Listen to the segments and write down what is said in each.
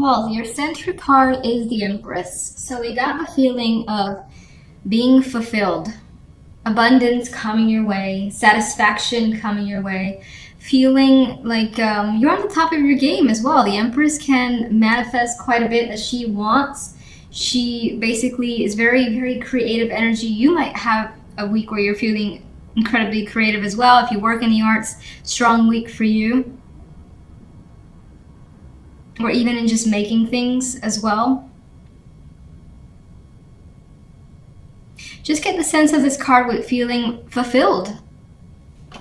Well, your center card is the Empress. So we got a feeling of being fulfilled, abundance coming your way, satisfaction coming your way, feeling like you're on the top of your game as well. The Empress can manifest quite a bit as she wants. She basically is very, very creative energy. You might have a week where you're feeling incredibly creative as well. If you work in the arts, strong week for you. Or even in just making things as well. Just get the sense of this card with feeling fulfilled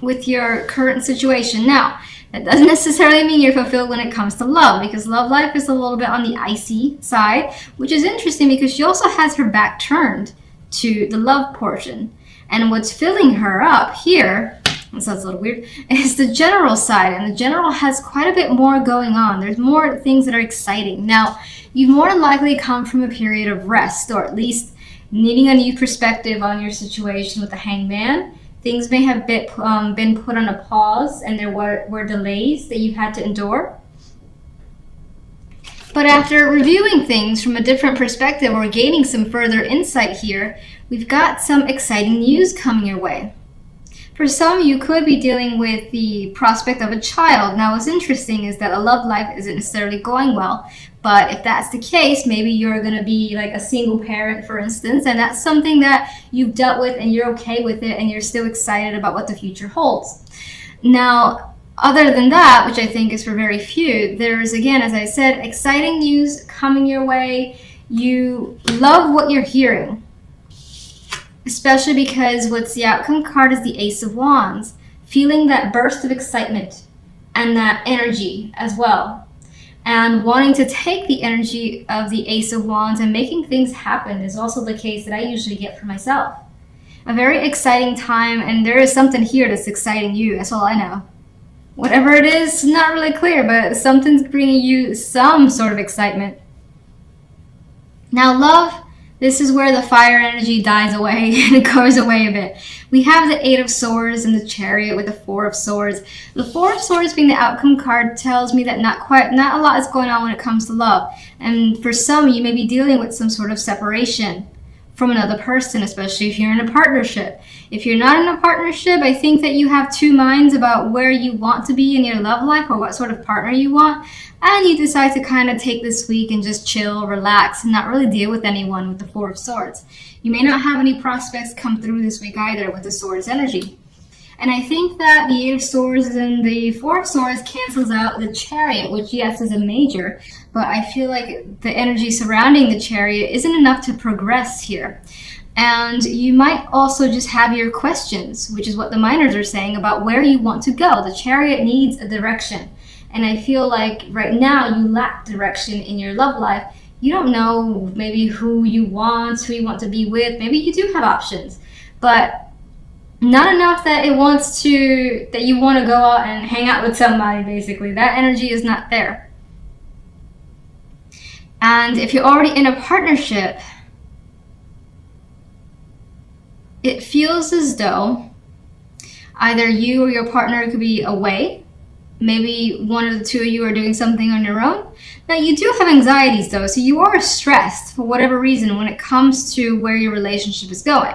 with your current situation. Now, that doesn't necessarily mean you're fulfilled when it comes to love, because love life is a little bit on the icy side, which is interesting because she also has her back turned to the love portion. And what's filling her up here, that sounds a little weird, is the general side. And the general has quite a bit more going on. There's more things that are exciting. Now, you've more than likely come from a period of rest, or at least needing a new perspective on your situation with the Hangman. Things may have been put on a pause, and there were delays that you've had to endure. But after reviewing things from a different perspective or gaining some further insight here, we've got some exciting news coming your way. For some, you could be dealing with the prospect of a child. Now, what's interesting is that a love life isn't necessarily going well, but if that's the case, maybe you're going to be like a single parent, for instance, and that's something that you've dealt with and you're okay with it and you're still excited about what the future holds. Now, other than that, which I think is for very few, there's, again, as I said, exciting news coming your way. You love what you're hearing. Especially because what's the outcome card is the Ace of Wands. Feeling that burst of excitement and that energy as well. And wanting to take the energy of the Ace of Wands and making things happen is also the case that I usually get for myself. A very exciting time, and there is something here that's exciting you. That's all I know. Whatever it is, not really clear, but something's bringing you some sort of excitement. Now, love. This is where the fire energy dies away and it goes away a bit. We have the Eight of Swords and the Chariot with the Four of Swords. The Four of Swords being the outcome card tells me that not a lot is going on when it comes to love. And for some, you may be dealing with some sort of separation from another person, especially if you're in a partnership. If you're not in a partnership, I think that you have two minds about where you want to be in your love life or what sort of partner you want. And you decide to kind of take this week and just chill, relax, and not really deal with anyone with the Four of Swords. You may not have any prospects come through this week either with the Swords energy. And I think that the Eight of Swords and the Four of Swords cancels out the Chariot, which, yes, is a major, but I feel like the energy surrounding the Chariot isn't enough to progress here. And you might also just have your questions, which is what the minors are saying about where you want to go. The Chariot needs a direction. And I feel like right now you lack direction in your love life. You don't know maybe who you want to be with. Maybe you do have options, but not enough that you want to go out and hang out with somebody, basically. That energy is not there. And if you're already in a partnership, it feels as though either you or your partner could be away. Maybe one of the two of you are doing something on your own. Now, you do have anxieties, though, so you are stressed for whatever reason when it comes to where your relationship is going.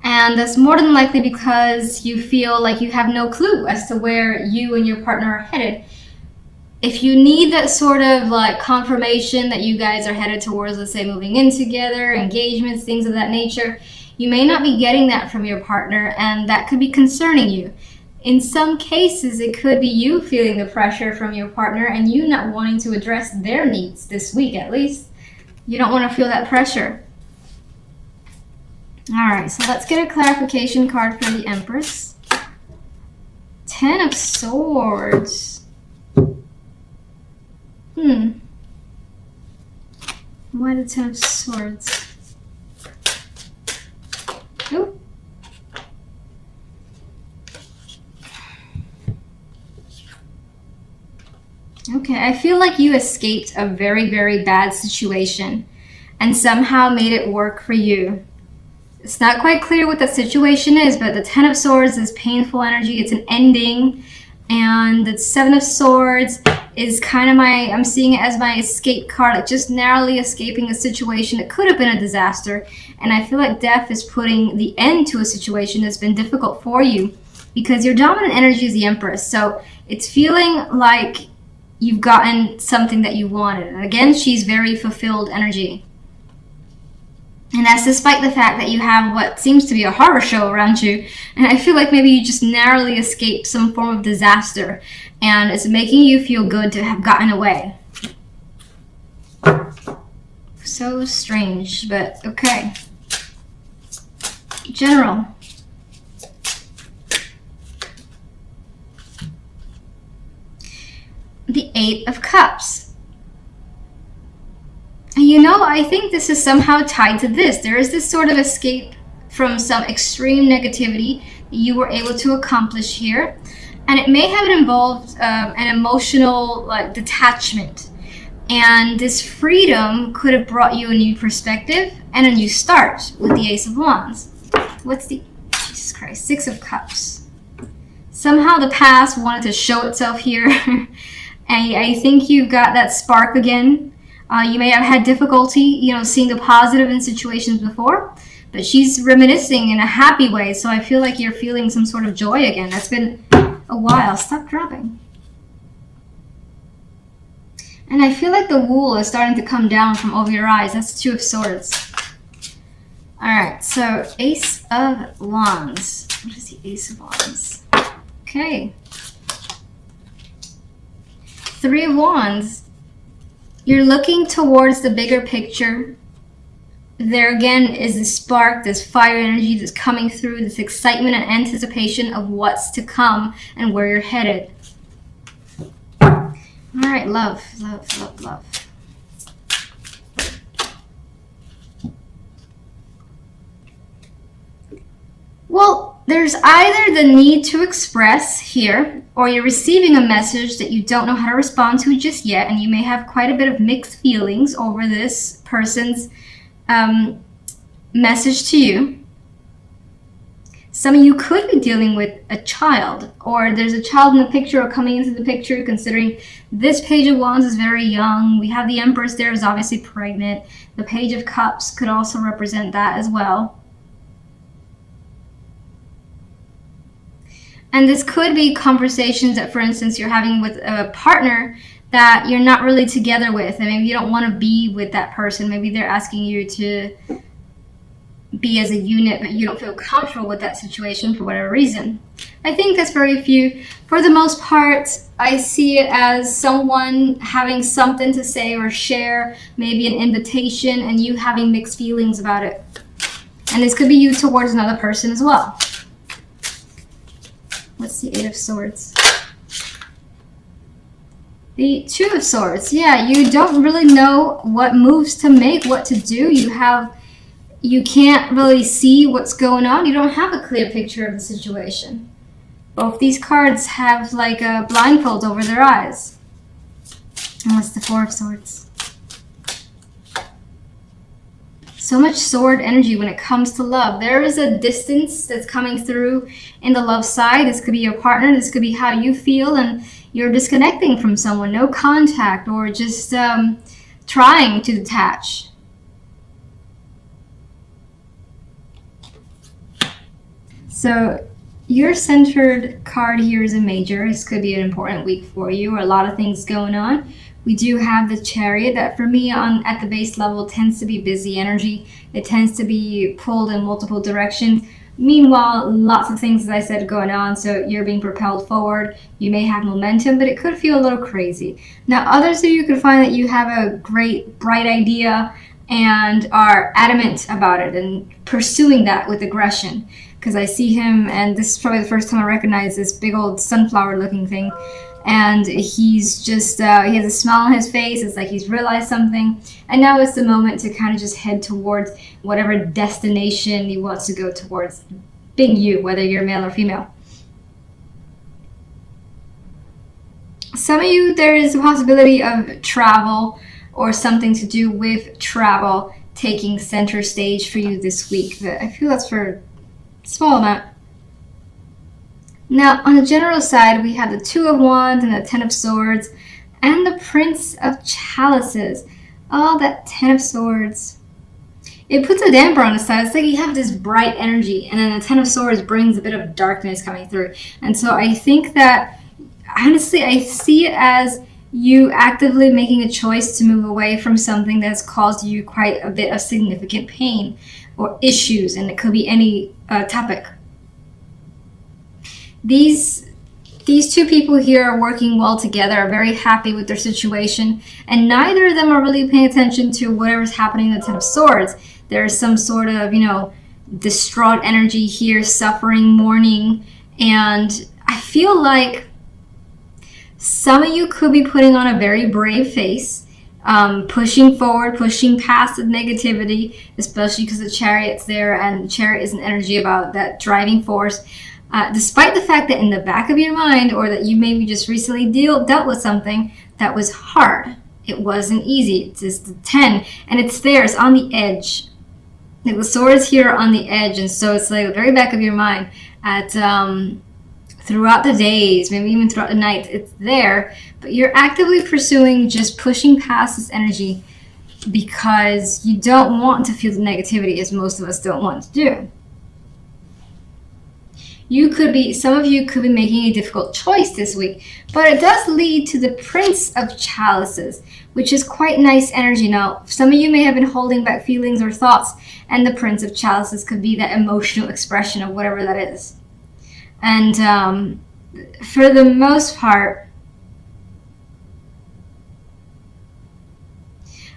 And that's more than likely because you feel like you have no clue as to where you and your partner are headed. If you need that sort of like confirmation that you guys are headed towards, let's say, moving in together, engagements, things of that nature, you may not be getting that from your partner, and that could be concerning you. In some cases, it could be you feeling the pressure from your partner and you not wanting to address their needs this week, at least. You don't want to feel that pressure. All right, so let's get a clarification card for the Empress. Ten of Swords. Why the Ten of Swords? Ooh. Okay, I feel like you escaped a very, very bad situation and somehow made it work for you. It's not quite clear what that situation is, but the Ten of Swords is painful energy. It's an ending. And the Seven of Swords is kind of I'm seeing it as my escape card, like just narrowly escaping a situation that could have been a disaster. And I feel like death is putting the end to a situation that's been difficult for you, because your dominant energy is the Empress. So it's feeling like you've gotten something that you wanted. And again, she's very fulfilled energy. And that's despite the fact that you have what seems to be a horror show around you. And I feel like maybe you just narrowly escaped some form of disaster. And it's making you feel good to have gotten away. So strange, but okay. General. The Eight of Cups. You know, I think this is somehow tied to this. There is this sort of escape from some extreme negativity that you were able to accomplish here. And it may have involved an emotional detachment. And this freedom could have brought you a new perspective and a new start with the Ace of Wands. What's the, Jesus Christ, Six of Cups. Somehow the past wanted to show itself here. And I think you've got that spark again. You may have had difficulty, seeing the positive in situations before, but she's reminiscing in a happy way. So I feel like you're feeling some sort of joy again. That's been a while. Stop dropping. And I feel like the wool is starting to come down from over your eyes. That's the Two of Swords. All right, so Ace of Wands. What is the Ace of Wands? Okay. Three of Wands. You're looking towards the bigger picture. There again is this spark, this fire energy that's coming through, this excitement and anticipation of what's to come and where you're headed. All right, love, love, love, love. Well, there's either the need to express here, or you're receiving a message that you don't know how to respond to just yet, and you may have quite a bit of mixed feelings over this person's message to you. Some of you could be dealing with a child, or there's a child in the picture or coming into the picture, considering this Page of Wands is very young. We have the Empress there is obviously pregnant. The Page of Cups could also represent that as well. And this could be conversations that, for instance, you're having with a partner that you're not really together with, and maybe you don't want to be with that person. Maybe they're asking you to be as a unit, but you don't feel comfortable with that situation for whatever reason. I think that's very few. For the most part, I see it as someone having something to say or share, maybe an invitation, and you having mixed feelings about it. And this could be you towards another person as well. What's the Eight of Swords? The Two of Swords. Yeah, you don't really know what moves to make, what to do. You can't really see what's going on. You don't have a clear picture of the situation. Both these cards have like a blindfold over their eyes. And what's the Four of Swords? So much sword energy when it comes to love. There is a distance that's coming through in the love side. This could be your partner. This could be how you feel, and you're disconnecting from someone. No contact, or just trying to detach. So your centered card here is a Major. This could be an important week for you, or a lot of things going on. We do have the Chariot that for me at the base level tends to be busy energy. It tends to be pulled in multiple directions. Meanwhile, lots of things, as I said, going on. So you're being propelled forward. You may have momentum, but it could feel a little crazy. Now, others of you could find that you have a great, bright idea and are adamant about it and pursuing that with aggression. Because I see him, and this is probably the first time I recognize this big old sunflower looking thing. And he's just, he has a smile on his face. It's like he's realized something. And now it's the moment to kind of just head towards whatever destination he wants to go towards, being you, whether you're male or female. Some of you, there is a possibility of travel or something to do with travel taking center stage for you this week. But I feel that's for a small amount. Now, on the general side, we have the Two of Wands and the Ten of Swords. and the Prince of Chalices. Oh, that Ten of Swords. It puts a damper on the side. It's like you have this bright energy, and then the Ten of Swords brings a bit of darkness coming through. And so I think that, honestly, I see it as you actively making a choice to move away from something that's caused you quite a bit of significant pain or issues, and it could be any topic. These two people here are working well together, are very happy with their situation, and neither of them are really paying attention to whatever's happening in the Ten of Swords. There's some sort of, distraught energy here, suffering, mourning, and I feel like some of you could be putting on a very brave face, pushing forward, pushing past the negativity, especially because the Chariot's there, and the Chariot is an energy about that driving force. Despite the fact that in the back of your mind, or that you maybe just recently dealt with something that was hard. It wasn't easy. It's just the 10, and it's there. It's on the edge. The sword is here on the edge, and so it's like the very back of your mind. Throughout the days, maybe even throughout the night, it's there. But you're actively pursuing just pushing past this energy because you don't want to feel the negativity, as most of us don't want to do. Some of you could be making a difficult choice this week, but it does lead to the Prince of Chalices, which is quite nice energy. Now, some of you may have been holding back feelings or thoughts, and the Prince of Chalices could be that emotional expression of whatever that is. And for the most part,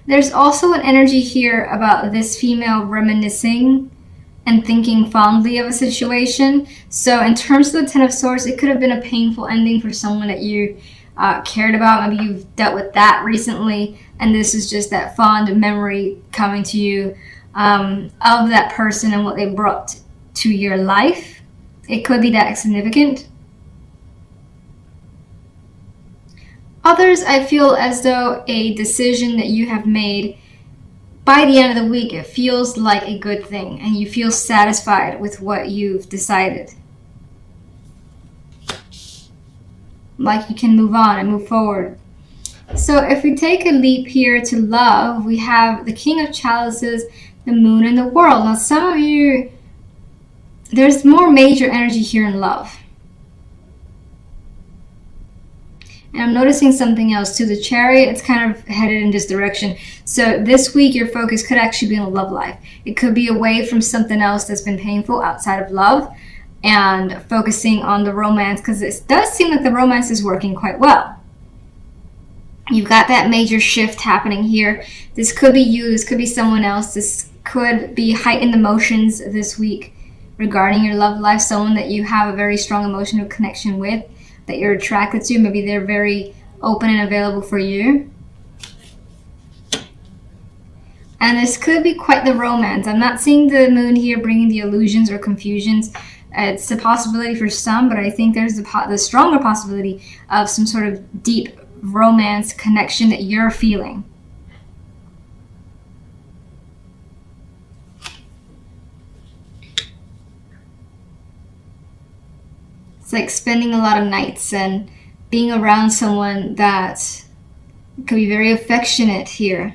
there's also an energy here about this female reminiscing and thinking fondly of a situation. So in terms of the Ten of Swords, it could have been a painful ending for someone that you cared about. Maybe you've dealt with that recently, and this is just that fond memory coming to you of that person and what they brought to your life. It could be that significant. Others, I feel as though a decision that you have made, by the end of the week, it feels like a good thing, and you feel satisfied with what you've decided. Like you can move on and move forward. So if we take a leap here to love, we have the King of Chalices, the Moon, and the World. Now, some of you, there's more major energy here in love. And I'm noticing something else too. The Chariot, it's kind of headed in this direction. So this week, your focus could actually be on the love life. It could be away from something else that's been painful outside of love and focusing on the romance, because it does seem like the romance is working quite well. You've got that major shift happening here. This could be you. This could be someone else. This could be heightened emotions this week regarding your love life, someone that you have a very strong emotional connection with, that you're attracted to. Maybe they're very open and available for you. And this could be quite the romance. I'm not seeing the moon here bringing the illusions or confusions. It's a possibility for some, but I think there's the stronger possibility of some sort of deep romance connection that you're feeling. It's like spending a lot of nights and being around someone that could be very affectionate here,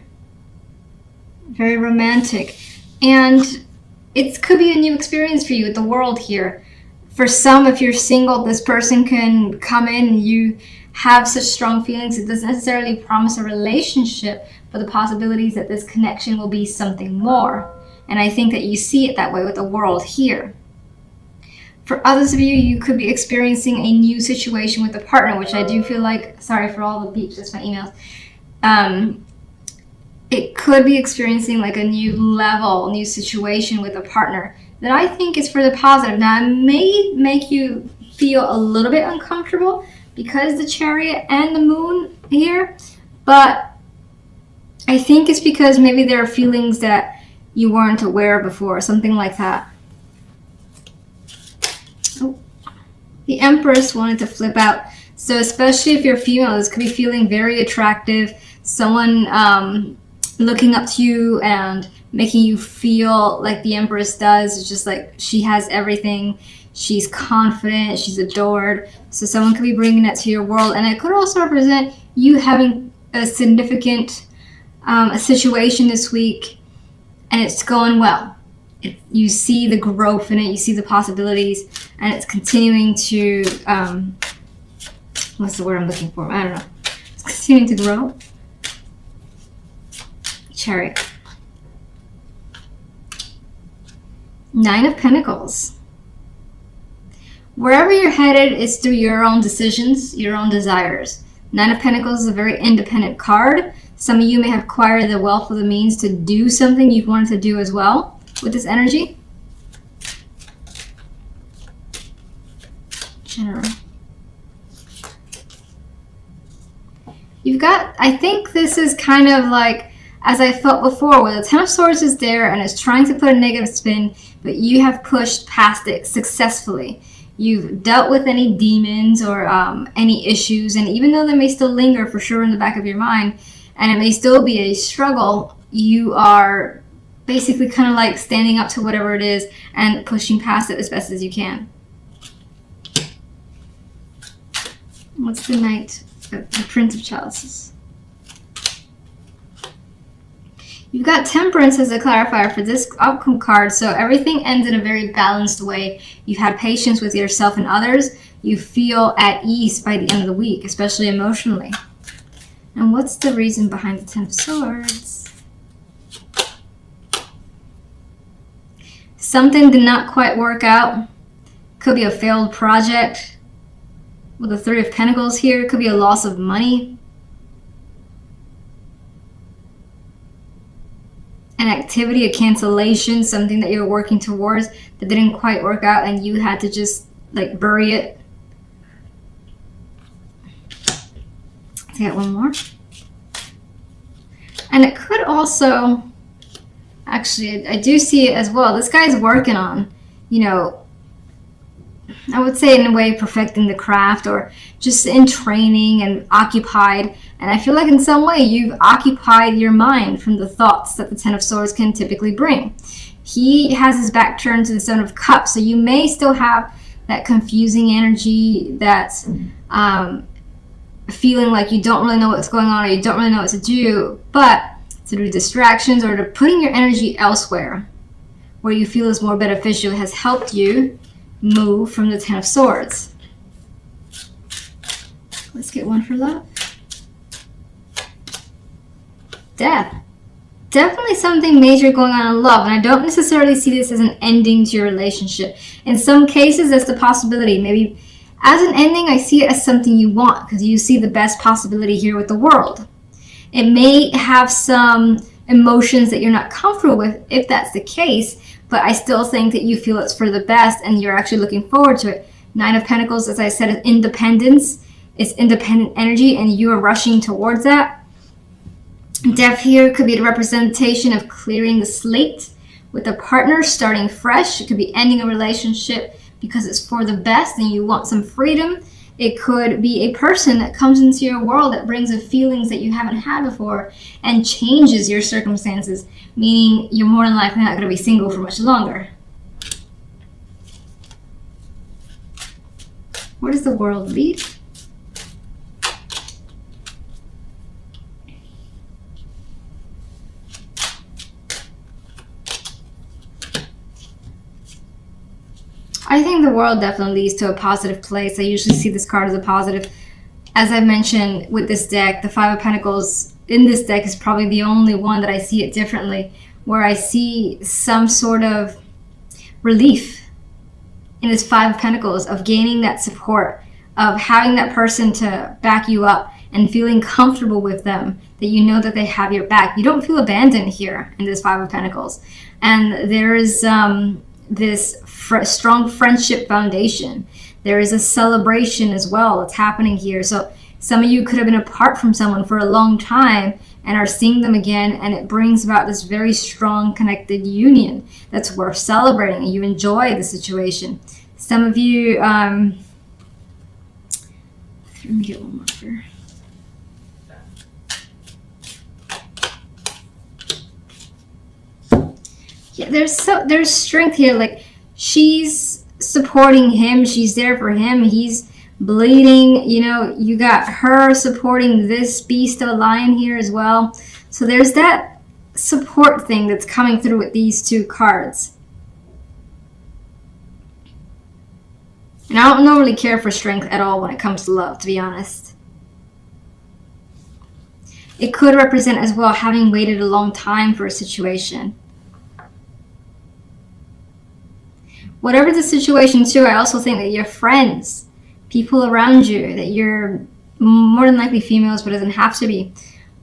very romantic. And it could be a new experience for you with the world here. For some, if you're single, this person can come in and you have such strong feelings. It doesn't necessarily promise a relationship, but the possibilities that this connection will be something more. And I think that you see it that way with the world here. For others of you, you could be experiencing a new situation with a partner, which I do feel like, sorry for all the beeps, that's my emails. It could be experiencing like a new level, new situation with a partner that I think is for the positive. Now, it may make you feel a little bit uncomfortable because the Chariot and the Moon here, but I think it's because maybe there are feelings that you weren't aware of before, something like that. Oh. The Empress wanted to flip out. So especially if you're female, this could be feeling very attractive. Someone looking up to you and making you feel like the Empress does. It's just like she has everything. She's confident, she's adored. So someone could be bringing that to your world. And it could also represent you having a significant a situation this week, and it's going well. You see the growth in it, you see the possibilities, and it's continuing to, what's the word I'm looking for? I don't know. It's continuing to grow. Chariot. 9 of Pentacles. Wherever you're headed is through your own decisions, your own desires. 9 of Pentacles is a very independent card. Some of you may have acquired the wealth of the means to do something you've wanted to do as well with this energy. General. You've got, I think this is kind of like, as I felt before, where the Ten of Swords is there and it's trying to put a negative spin, but you have pushed past it successfully. You've dealt with any demons or any issues, and even though they may still linger for sure in the back of your mind, and it may still be a struggle, you are basically kind of like standing up to whatever it is and pushing past it as best as you can. What's the Knight? The Prince of Chalices. You've got Temperance as a clarifier for this outcome card, so everything ends in a very balanced way. You've had patience with yourself and others. You feel at ease by the end of the week, especially emotionally. And what's the reason behind the Ten of Swords? Something did not quite work out. Could be a failed project. With the Three of Pentacles here, could be a loss of money. An activity, a cancellation, something that you were working towards that didn't quite work out and you had to just like bury it. Let's get one more. And it could also, actually, I do see it as well. This guy's working on, you know, I would say in a way perfecting the craft or just in training and occupied. And I feel like in some way you've occupied your mind from the thoughts that the Ten of Swords can typically bring. He has his back turned to the Seven of Cups, so you may still have that confusing energy, that's feeling like you don't really know what's going on or you don't really know what to do, but through distractions or to putting your energy elsewhere where you feel is more beneficial has helped you move from the Ten of Swords. Let's get one for love. Death. Definitely something major going on in love, and I don't necessarily see this as an ending to your relationship. In some cases, that's the possibility. Maybe as an ending, I see it as something you want because you see the best possibility here with the world. It may have some emotions that you're not comfortable with if that's the case, but I still think that you feel it's for the best and you're actually looking forward to it. 9 of Pentacles, as I said, is independence. It's independent energy and you are rushing towards that. Death here could be a representation of clearing the slate with a partner, starting fresh. It could be ending a relationship because it's for the best and you want some freedom. It could be a person that comes into your world that brings in feelings that you haven't had before and changes your circumstances, meaning you're more than likely not going to be single for much longer. Where does the world lead? I think the world definitely leads to a positive place. I usually see this card as a positive. As I mentioned with this deck, the Five of Pentacles in this deck is probably the only one that I see it differently, where I see some sort of relief in this Five of Pentacles of gaining that support, of having that person to back you up and feeling comfortable with them, that you know that they have your back. You don't feel abandoned here in this Five of Pentacles. And there is this strong friendship foundation. There is a celebration as well that's happening here. So some of you could have been apart from someone for a long time and are seeing them again, and it brings about this very strong connected union that's worth celebrating, and you enjoy the situation. Some of you, let me get one more here. Yeah, there's strength here. Like she's supporting him. She's there for him. He's bleeding. You know, you got her supporting this beast of a lion here as well. So there's that support thing that's coming through with these two cards. And I don't normally care for strength at all when it comes to love, to be honest. It could represent as well having waited a long time for a situation. Whatever the situation too, I also think that your friends, people around you, that you're more than likely females, but it doesn't have to be,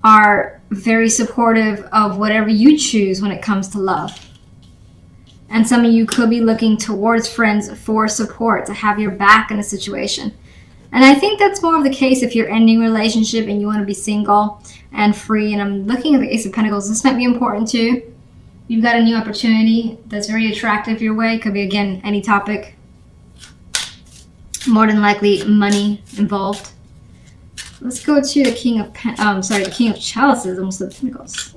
are very supportive of whatever you choose when it comes to love. And some of you could be looking towards friends for support, to have your back in a situation. And I think that's more of the case if you're ending a relationship and you want to be single and free. And I'm looking at the Ace of Pentacles. This might be important too. You've got a new opportunity that's very attractive your way. Could be, again, any topic. More than likely money involved. Let's go to the King of the King of Chalices, almost the Pentacles.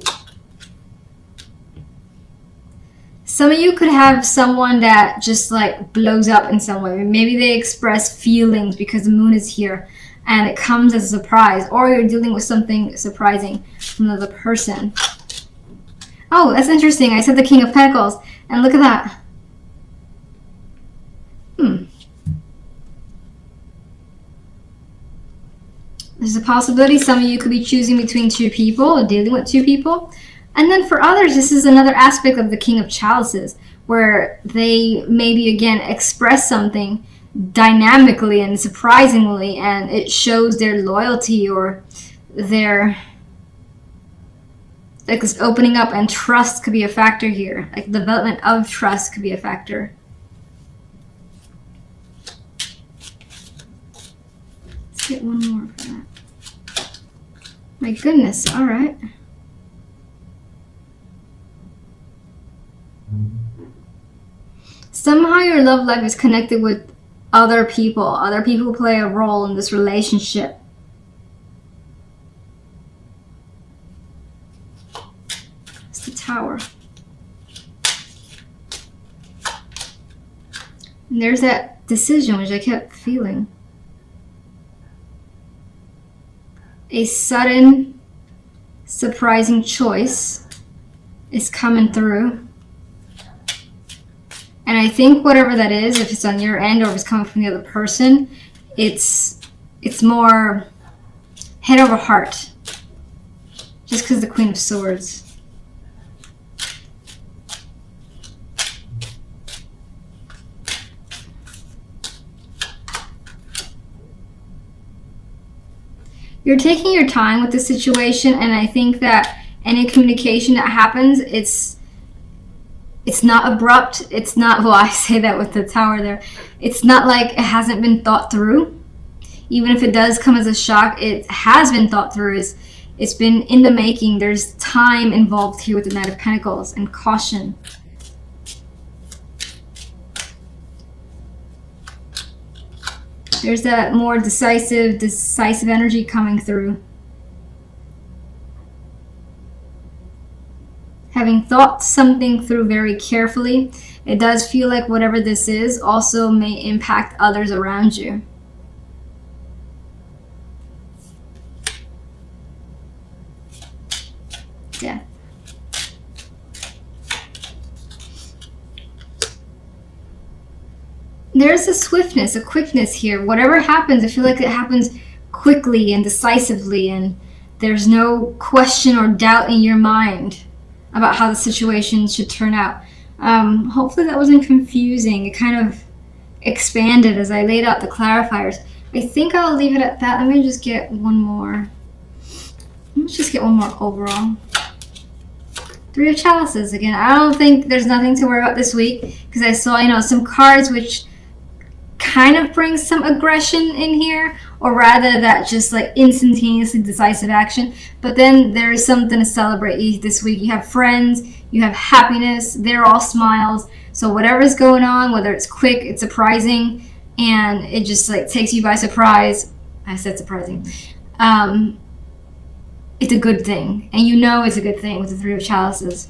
Some of you could have someone that just like blows up in some way. Maybe they express feelings because the moon is here and it comes as a surprise, or you're dealing with something surprising from another person. Oh, that's interesting. I said the King of Pentacles, and look at that. There's a possibility some of you could be choosing between two people or dealing with two people. And then for others, this is another aspect of the King of Chalices, where they maybe, again, express something dynamically and surprisingly, and it shows their loyalty or their, like, this opening up, and trust could be a factor here. Like, development of trust could be a factor. Let's get one more for that. My goodness, all right. Somehow your love life is connected with other people. Other people play a role in this relationship. It's the Tower. And there's that decision which I kept feeling. A sudden, surprising choice is coming through. And I think whatever that is, if it's on your end or if it's coming from the other person, it's more head over heart. Just because the Queen of Swords. You're taking your time with the situation, and I think that any communication that happens, it's not abrupt. It's not, well, I say that with the Tower there. It's not like it hasn't been thought through. Even if it does come as a shock, it has been thought through. It's been in the making. There's time involved here with the Knight of Pentacles and caution. There's that more decisive energy coming through. Having thought something through very carefully, it does feel like whatever this is also may impact others around you. Yeah. There's a swiftness, a quickness here. Whatever happens, I feel like it happens quickly and decisively, and there's no question or doubt in your mind about how the situation should turn out. Hopefully that wasn't confusing. It kind of expanded as I laid out the clarifiers. I think I'll leave it at that. Let me just get one more. Let's just get one more overall. Three of Chalices again. I don't think there's nothing to worry about this week, because I saw, some cards which kind of bring some aggression in here, or rather that just like instantaneously decisive action. But then there is something to celebrate this week. You have friends, you have happiness, they're all smiles. So whatever's going on, whether it's quick, it's surprising, and it just like takes you by surprise. I said surprising. It's a good thing, and it's a good thing with the Three of Chalices.